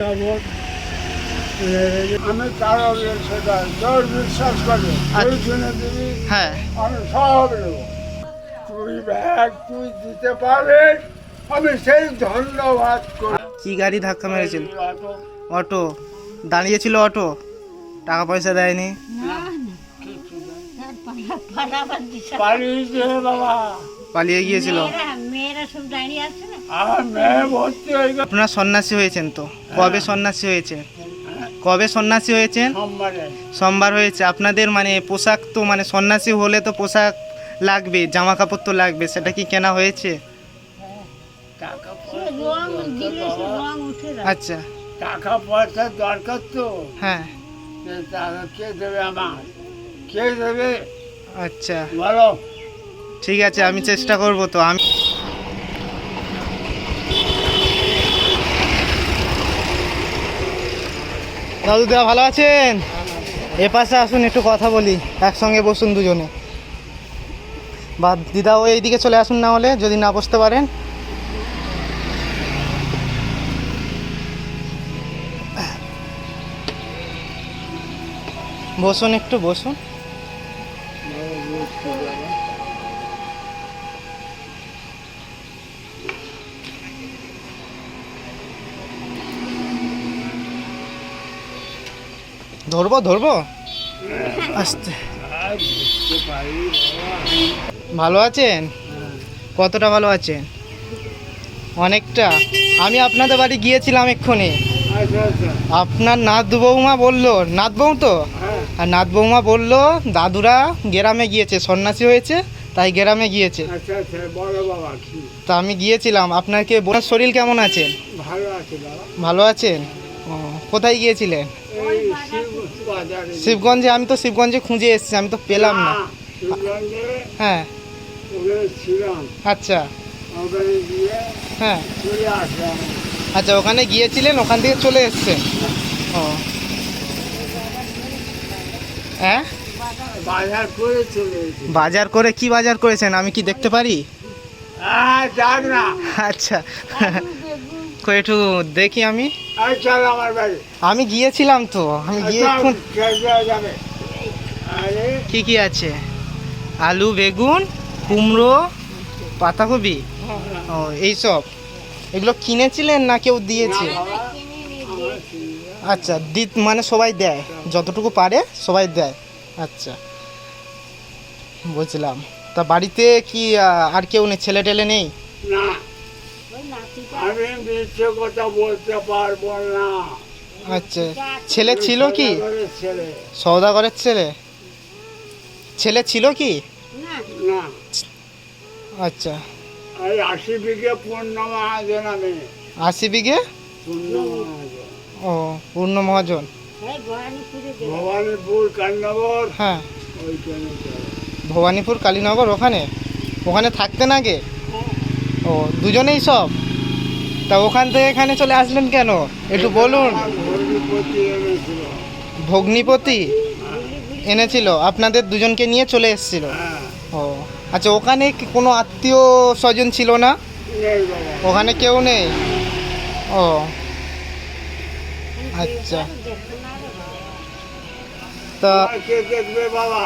আমি তারা সেটা তোর বিশ্বাস করে দিবি, হ্যাঁ আমি সব নেব। তুই ব্যাগ তুই দিতে পারিস, আমি সেই ধন্যবাদ করি। কি গাড়ি ধাক্কা মেরেছিল? অত অটো দাঁড়িয়েছিল, অটো টাকা পয়সা দেয়নি। কিছু নেই। পালিয়েছে বাবা, পালিয়ে গিয়েছিল। মেয়েরা সব দাঁড়িয়ে আছে না। আর মেয়ে ভর্তি হয়ে গেল আপনারা সন্ন্যাসী হয়েছেন তো? কবে সন্ন্যাসী হয়েছে? কবে সন্ন্যাসী হয়েছেন? সোমবারে। সোমবার হয়েছে। আপনাদের মানে পোশাক তো মানে সন্ন্যাসী হলে তো পোশাক লাগবে, জামা কাপড় তো লাগবে, সেটা কি কেনা হয়েছে? টাকা সে পয়সা রং দিলে সে দরকার বাবা। রং উঠে আচ্ছা টাকা পয়সা দরকার তো, হ্যাঁ সে টাকা কে দেবে আমার? কে দেবে আচ্ছা বলো? ঠিক আছে, আমি চেষ্টা করব তো। আমি দাদুদা ভালো আছেন? এ পাশে আসুন, একটু কথা বলি, একসঙ্গে বসুন দুজনে। বা দিদাও এইদিকে চলে আসুন, না হলে যদি না বসতে পারেন। বসুন, একটু বসুন। ধরবো ধরবো আস্তে। আর বুঝতে পারি বাবা। ভালো আছেন? কতটা ভালো আছেন? অনেকটা। আমি আপনাদের বাড়ি গিয়েছিলাম এক্ষুনি। আচ্ছা আচ্ছা, আপনার নাত বৌমা বললো, নাত বউ তো, হ্যাঁ আর নাত বৌমা বললো দাদুরা গ্রামে গিয়েছে, সন্ন্যাসী হয়েছে তাই গ্রামে গিয়েছে। আচ্ছা আচ্ছা, বলো বাবা কি? তা আমি গিয়েছিলাম। আপনাকে বোনের শরীর কেমন আছে? ভালো আছে বাবা। ভালো আছেন? ও, কোথায় গিয়েছিলেন? এই বাজারে। শিবগঞ্জে? আমি তো শিবগঞ্জে খুঁজে এসেছি, আমি তো পেলাম না। শিবগঞ্জে হ্যাঁ ওখানে ছিলাম, আচ্ছা ওখানে গিয়ে হ্যাঁ চলে আসলাম। আচ্ছা, ওখানে গিয়েছিলেন, ওখান থেকে চলে এসছেন? ও হ্যাঁ, বাজার করে চলে এসেছি। বাজার করে কি বাজার করেছেন আমি কি দেখতে পারি? হ্যাঁ যাক না, আচ্ছা কই একটু দেখি। আমি এই চল আমার বাড়ি। আমি গিয়েছিলাম তো, আমি গিয়ে এখন শেষ হয়ে যাবে। আরে কি কি আছে? আলু, বেগুন, কুমড়ো, পাতাকপি, ও এইসব। এগুলো কিনেছিলেন না কেউ দিয়েছে? না বাবা, আমার ছিল। আচ্ছা, মানে সবাই দেয়, যতটুকু পারে সবাই দেয়। আচ্ছা বুঝলাম। তা বাড়িতে কি আর কেউ নেই, ছেলে টেলে নেই? না, ওই নাতিটা আমি মিথ্যে কথা বলতে পারবো না। আচ্ছা, ছেলে ছিল কি? সদাগরের ছেলে। সওদাগরের ছেলে? ছেলে ছিল কি? না না, আচ্ছা, এই 80 বিঘে পূর্ণ মহাজন আমি। 80 বিঘে? পূর্ণ মহাজন। ও পূর্ণ মহাজন। এই ভবানীপুরে গেলে ভবানীপুর কান্নগর হ্যাঁ, ওইখানে চলে। ভবানীপুর কালীনগর, ওখানে ওখানে থাকতেন আগে? হ্যাঁ, ও দুজনেই সব? তা ওখান থেকে এখানে চলে আসলেন কেন একটু বলুন। আমার ভগ্নিপতি এনেছিল। ভগ্নিপতি এনেছিল, আপনাদের দুজনকে নিয়ে চলে এসেছিল? হ্যাঁ, ও আচ্ছা, ওখানে কি কোনো আত্মীয় স্বজন ছিল না? নেই বাবা। ওখানে কেউ নেই? ও আচ্ছা, দেখো না রে বাবা। তা আর কে দেখবে বাবা?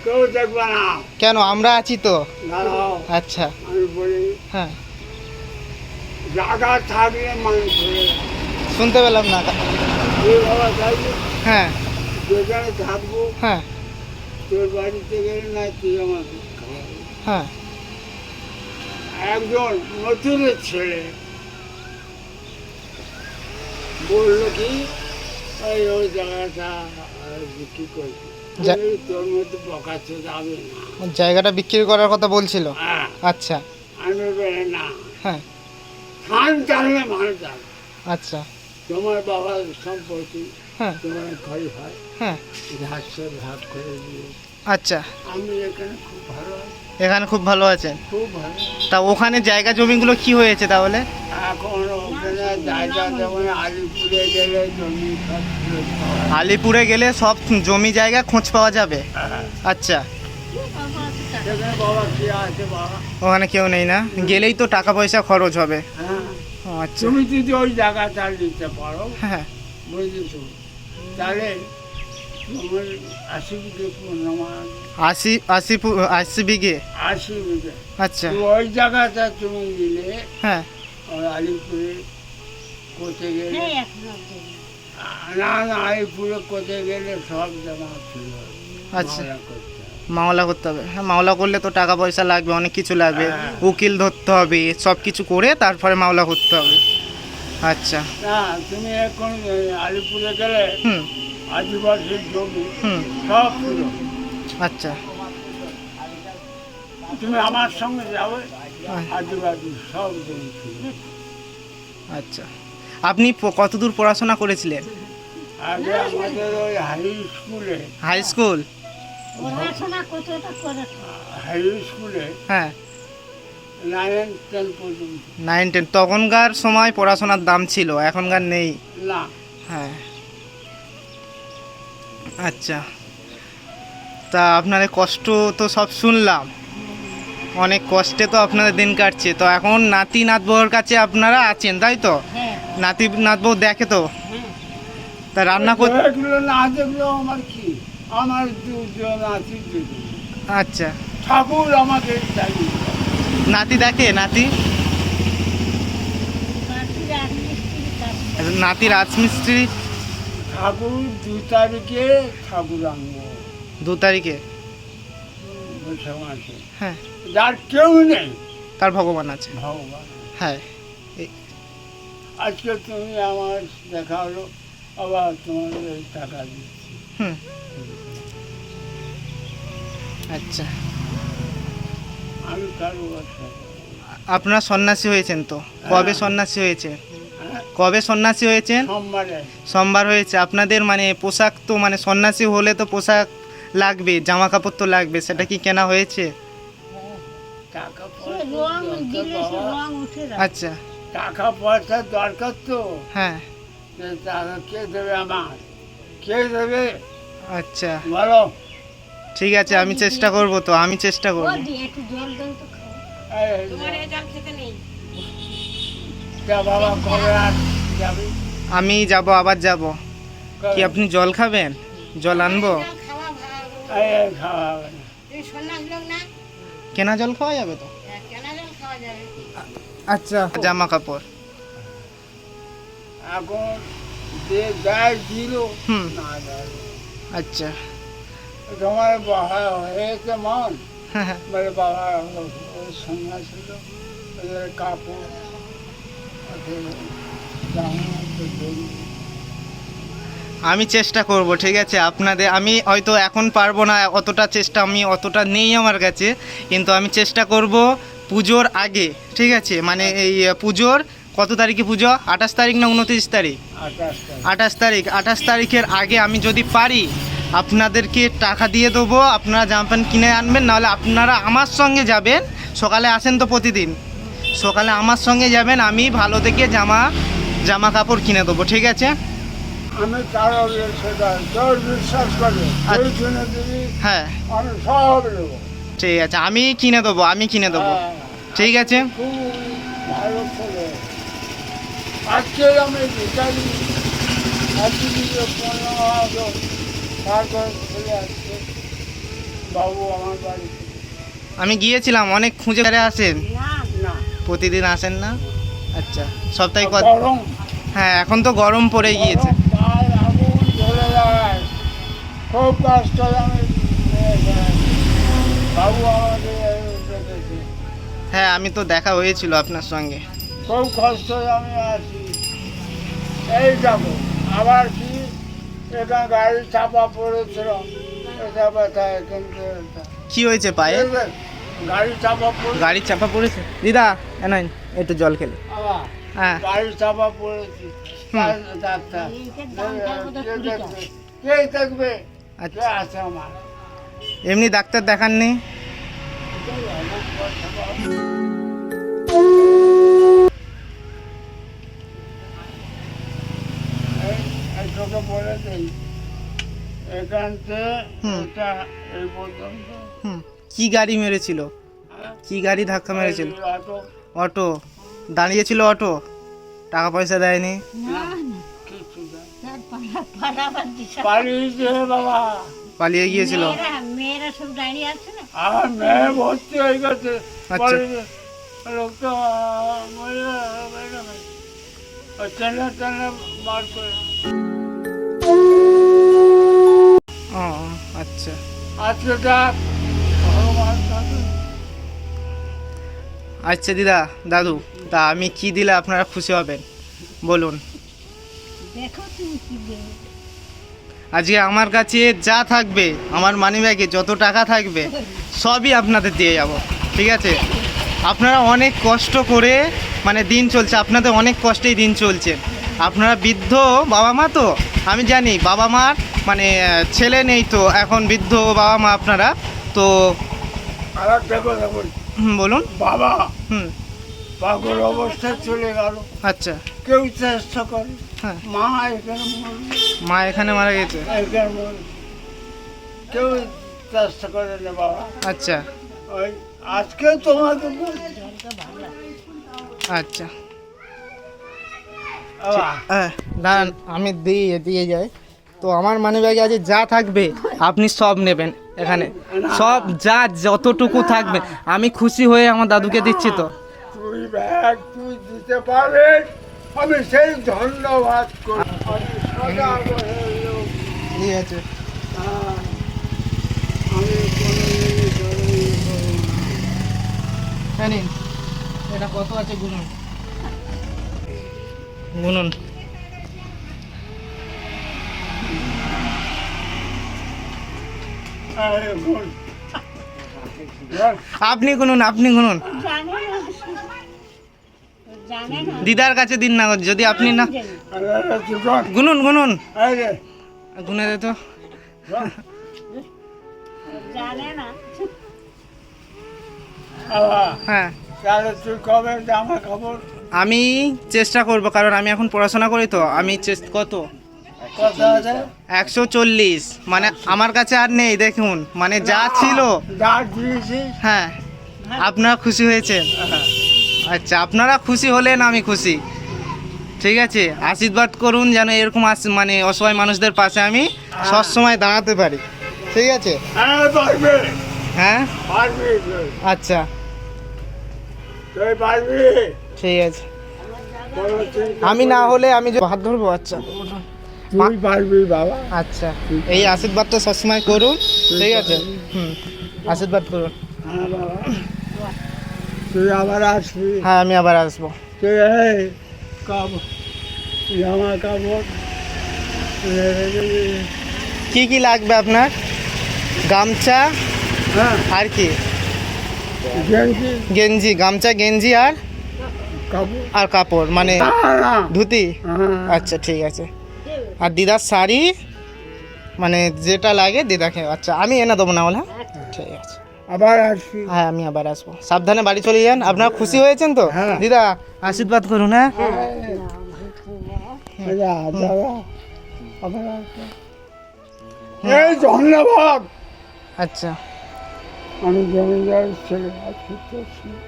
কেউ দেখবে না। কেন, আমরা আছি তো। দাঁড়াও, আচ্ছা আমি বলি, হ্যাঁ, জায়গা থাকলে মানুষ হয়ে যায়। শুনতে পেলাম না। তুই বাবা তাই হ্যাঁ যেখানে থাকবো, হ্যাঁ তোর বাড়িতে গেলে না তুই আমাকে খাওয়াবি। হ্যাঁ একজন নতুনের ছেলে বললো কি, ওই জায়গাটা বিক্রি করছি। যা- আমি, তোর মধ্যে পকাচ্ছে যাবে না। জায়গাটা বিক্রি করার কথা বলছিল? হ্যাঁ, আচ্ছা আমি বলি না, হ্যাঁ ধান চাললে মানুষ যাবে। আচ্ছা তোমার বাবার সম্পত্তি, হ্যাঁ তোমার ঘরে হয়, হ্যাঁ ঘাসে ভাগ করে দিয়ে। আচ্ছা, আমি এখানে খুব ভালো আছি, এখানে খুব ভালো আছেন? খুব ভালো। তা ওখানে জায়গা জমিগুলো কি হয়েছে তাহলে? এখন ওখানে জায়গা যেমন আলিপুরে গেলে জমি সব ফেরত পাওয়া যায়। আলিপুরে গেলে সব জমি জায়গা খোঁজ পাওয়া যাবে? হ্যাঁ, আচ্ছা, বাবা আছে টাকা। সেখানে বাবা কি আছে বাবা? ওখানে কেউ নেই না? গেলেই তো টাকা পয়সা খরচ হবে। হ্যাঁ, ও, আচ্ছা তুমি যদি ওই জায়গাটা নিতে পারো, হ্যাঁ বুঝেছো, তাহলে তোমার 80 বিঘে পূর্ণমান, 80 বিঘে 80 বিঘে। আচ্ছা তো ওই জায়গাটা তুমি নিলে হ্যাঁ ওই আলিপুরে করতে গেলে, এই এখনো দেয়নি। না না, আলিপুরে করতে গেলে সব জমা ছিল, আচ্ছা। মামলা করতে হবে। মামলা করতে হবে, হ্যাঁ মামলা করলে তো টাকা পয়সা লাগবে, অনেক কিছু লাগবে, হ্যাঁ। উকিল ধরতে হবে, সব কিছু করে তারপরে মামলা করতে হবে। আচ্ছা না, তুমি এখন আলিপুরে গেলে হুম আদিবাসীর জমি হুম সব পুরো, আচ্ছা তুমি আমার সঙ্গে যাবে, হ্যাঁ, আদিবাসী সব জমি ছিল। আচ্ছা আপনি কতদূর পড়াশোনা করেছিলেন? আগে আমাদের ওই হাই স্কুল? পড়াশোনা কতটা করেছে? হাই স্কুলে হ্যাঁ 9 10 পর্যন্ত। 9 10 তখনকার সময় পড়াশোনার দাম ছিল, এখনকার নেই। না, হ্যাঁ আচ্ছা, তা আপনাদের কষ্ট তো সব শুনলাম, অনেক কষ্টে তো আপনাদের দিন কাটছে। তো এখন নাতি নাতবউর কাছে আপনারা আছেন তাই তো? হ্যাঁ নাতি নাতবউ দেখে তো? হ্যাঁ। তা রান্না করতে? এগুলো না দেখলেও আমার কি, আমার দুজন নাতি দিদি, আচ্ছা ঠাকুর আমাকে চালিয়ে দেয়। নাতি দেখে? নাতি বাকি রাজমিস্ত্রি কাজ করে। নাতি রাজমিস্ত্রি? ঠাকুর 2 তারিখে ঠাকুর আনবো, 2 তারিখে? বৈশাখ মাসে। হ্যাঁ যার কেউ নেই, তার ভগবান আছে। ভগবান। হ্যাঁ আজকে তুমি আমার দেখা হলো, আবার তোমার এই টাকা দিচ্ছি। হুম আচ্ছা, আমি কারো ব্যবসা আপনারা সন্ন্যাসী হয়েছেন তো? কবে সন্ন্যাসী হয়েছে? হ্যাঁ, কবে সন্ন্যাসী হয়েছেন? সোমবারে। সোমবার হয়েছে। আপনাদের মানে পোশাক তো, মানে সন্ন্যাসী হলে তো পোশাক লাগবে, জামা কাপড় তো লাগবে, সেটা কি কেনা হয়েছে? টাকা সে পয়সা রং দরকার দিলে সে বাবা। রং উঠে যাবে। আচ্ছা টাকা পয়সা দরকার তো, হ্যাঁ সে টাকা কে দেবে আমার, কে দেবে আচ্ছা বলো? ঠিক আছে, আমি চেষ্টা করব, তো আমি চেষ্টা ও করব। দিয়ে একটু জল দেন তো খাও। এই তোমার এই জল খেতে নেই। তা বাবা কবে আর যাবি? আমি যাব, আবার যাব। কি আপনি জল খাবেন? জল আনবো? জল খাওয়া ভালো। এই খাওয়া হবে না। তুমি সন্ন্যাস লোক না? কেনা জল খাওয়া যাবে তো? হ্যাঁ, কেনা জল খাওয়া যাবে। আচ্ছা জামা কাপড়? এখন যে যায় দিল, হুম না যায়। আচ্ছা তোমার হয়েছে মন, হ্যাঁ হ্যাঁ বলে বাবা ওই সন্ন্যাসী লোক, ওদের কাপড়, ওদের জামা, ওদের দড়ি। আমি চেষ্টা করব, ঠিক আছে আপনাদের। আমি হয়তো এখন পারবো না, অতটা চেষ্টা আমি অতটা নেই আমার কাছে, কিন্তু আমি চেষ্টা করব পুজোর আগে, ঠিক আছে? মানে এই পুজোর কত তারিখে পুজো? 28 তারিখ না 29 তারিখ? 28 তারিখ। 28 তারিখের আগে আমি যদি পারি আপনাদেরকে টাকা দিয়ে দেবো, আপনারা জামা প্যান্ট কিনে আনবেন। নাহলে আপনারা আমার সঙ্গে যাবেন, সকালে আসেন তো প্রতিদিন, সকালে আমার সঙ্গে যাবেন, আমি ভালো দেখে জামা কাপড় কিনে দেবো, ঠিক আছে? আমি কারো সেটা তোর বিশ্বাস করে ওই জন্য দিবি, হ্যাঁ আমি সব দেবো। ঠিক আছে, আমি কিনে দেবো, হ্যাঁ, ঠিক আছে? খুব ভালো ছেলে। আজকে আমি ভিকারি, আজকে দিকে 15 মাস তারপর ছেলে আসছে, বাবু আমার বাড়িতে। আমি গিয়েছিলাম, অনেক খুঁজে বেড়ে আসেন, না না, প্রতিদিন আসেন না? আচ্ছা সপ্তাহে গরম, হ্যাঁ এখন তো গরম পড়ে গিয়েছে। গরম গায়ে আগুন জ্বলে যায়, খুব কষ্ট আমি নিয়ে যাই। বাবু আমাকে দেখেছে, হ্যাঁ আমি তো দেখা হয়েছিল আপনার সঙ্গে। খুব কষ্ট আমি আসি, এই যাবো আবার কি এখানে গাড়ি চাপা পড়েছিল, এটা ব্যথা এখান থেকে এটা। কি হয়েছে পায়ে? দেখবেন, গাড়ি চাপা পড়ে গাড়ি চাপা পড়েছে? দিদা এনাই একটু জল খেলে। আবার হ্যাঁ গাড়ি চাপা পড়েছি, ডাক্তার এইটার দামটা বোধহয় কে 20 টাকা। দেখবে, কে দেখবে, কে আচ্ছা, আছে আমার? এমনি ডাক্তার দেখাননি? তোকে বলে দিই, এখান থেকে হুম। এটা এই পর্যন্ত, হুম কি গাড়ি মেরেছিল? হ্যাঁ, কি গাড়ি ধাক্কা মেরেছিল? এই অটো, অটো দাঁড়িয়েছিল? অটো? টাকা পয়সা দেয়নি? না কিছু না। তার পাড়াবার দিশা পালিয়েছে বাবা। পালিয়ে গিয়েছিল? মেয়েরা সব দাঁড়িয়ে আছে না আমার মেয়ে ভর্তি হয়ে গেছে। আচ্ছা। লোকটা টেনে টেনে বার করে। ও আচ্ছা। আজকে দেখ ভগবান কাছে। আচ্ছা দিদা, দাদু, তা আমি কি দিলে আপনারা খুশি হবেন বলুন? দেখো তুমি কি দেবে আজকে আমার কাছে যা থাকবে, আমার মানিব্যাগে যত টাকা থাকবে সবই আপনাদের দিয়ে যাব, ঠিক আছে? আপনারা অনেক কষ্ট করে মানে দিন চলছে, আপনাদের অনেক কষ্টেই দিন চলছে। আপনারা বৃদ্ধ বাবা মা, তো আমি জানি বাবা মার মানে ছেলে নেই, তো এখন বৃদ্ধ বাবা মা আপনারা তো। আর একটা কথা বলি, বলুন। বাবা হুম। পাগল অবস্থায় চলে গেল, আচ্ছা। কেউ চেষ্টা করে, হ্যাঁ। মা এখানে মরল, মা এখানে মারা গেছে? এখানে মরল, কেউ চেষ্টা করে না বাবা। আচ্ছা ওই আজকে তোমাকে বলছি, আচ্ছা। বাবা, হ্যাঁ দাঁড়ান, আমি দিয়ে যাই। তো আমার মানিব্যাগে আজ যা থাকবে আপনি সব নেবেন, এখানে সব যা যতটুকু থাকবে আমি খুশি হয়ে আমার দাদুকে দিচ্ছি। তো তুই ব্যাগ তুই দিতে পারিস, আমি সেই ধন্যবাদ করি। আমি সদা বলে লোক, ঠিক আছে। হ্যাঁ, আমি কোনোদিনই কারোর ই করি না। জানি এটা কত আছে, গুনুন গুনুন। আরে বল, বল। আপনি গুনুন, আপনি গুনুন। জানে না জানে না দিদার কাছে দিন না, যদি আপনি না আরে, আরে, তুই বল। গুনুন গুনুন। আরে, গুনে দে তো। বল। জানে না বাবা, হ্যাঁ, তাহলে তুই কবে জামা কাপড় আমি চেষ্টা করব, কারণ আমি এখন পড়াশোনা করি, তো আমি কত কত আছে? 140, মানে আমার কাছে আর নেই, দেখুন মানে যা ছিল। যা দিয়েছিস, হ্যাঁ, আপনারা খুশি হয়েছেন? আচ্ছা, আপনারা খুশি হলেন, আমি খুশি, ঠিক আছে? আশীর্বাদ করুন যেন এরকম মানে অসহায় মানুষদের পাশে আমি সবসময় দাঁড়াতে পারি, ঠিক আছে? হ্যাঁ পারবি, হ্যাঁ পারবি তুই, আচ্ছা, তুই পারবি। ঠিক আছে। কোনো চিন্তা আমি না হলে আমি হাত ধরবো। আচ্ছা তুই পারবি বাবা। আচ্ছা, এই আশীর্বাদটা সবসময় করুন, ঠিক আছে? হুম, আশীর্বাদ করুন। হ্যাঁ বাবা, তুই আবার আসবি। হ্যাঁ, আমি আবার আসবো। তুই এই জামা কাপড় কি কি লাগবে আপনার? গামছা হ্যাঁ, আর কি? গেঞ্জি গেঞ্জি, গামছা, গেঞ্জি আর কাপড়, আর কাপড় মানে না, ধুতি। হ্যাঁ। আচ্ছা ঠিক আছে। আর দিদার শাড়ি মানে যেটা লাগে দিদাকে। আচ্ছা, আমি এনে দেবো না হলে? ঠিক আছে। আবার আসবি। হ্যাঁ, আমি আবার আসবো। সাবধানে বাড়ি চলে যান। আপনারা খুশি হয়েছেন তো? হ্যাঁ। দিদা আশীর্বাদ করুন। হ্যাঁ, যা, দাদা, আবার আসবি। এই ধন্যবাদ। আচ্ছা, আমি জমিদার ছেলে আছি তোর সঙ্গে।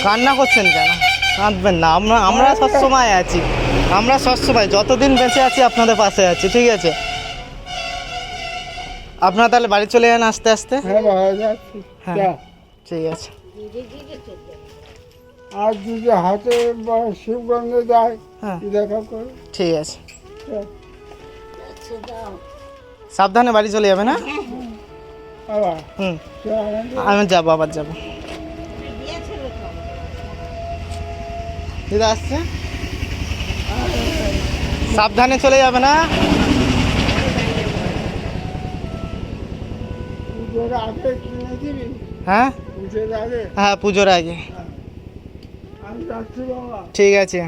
কান্না করছেন কেন? কাঁদবেন না, আমরা সবসময় আছি, আমরা সবসময় যতদিন বেঁচে আছি আপনাদের পাশে আছি, ঠিক আছে? আপনারা তাহলে বাড়ি চলে যান আস্তে আস্তে। হ্যাঁ বাবা, যাচ্ছি। হ্যাঁ। যা। ঠিক আছে। আর যদি হাতে বা শিবগঞ্জ যায়, হ্যাঁ, দেখা করে। ঠিক আছে। যা। সাবধানে বাড়ি চলে যাবে না? বাবা, হুম, চল, আমাদের- আমি যাবো, আবার যাবো। দিদা আসছে, সাবধানে চলে যাবে না? পুজোর আগে কিনে দিবি, হ্যাঁ পুজোর আগে। হ্যাঁ, পুজোর আগে। আমি যাচ্ছি বাবা। ঠিক আছে।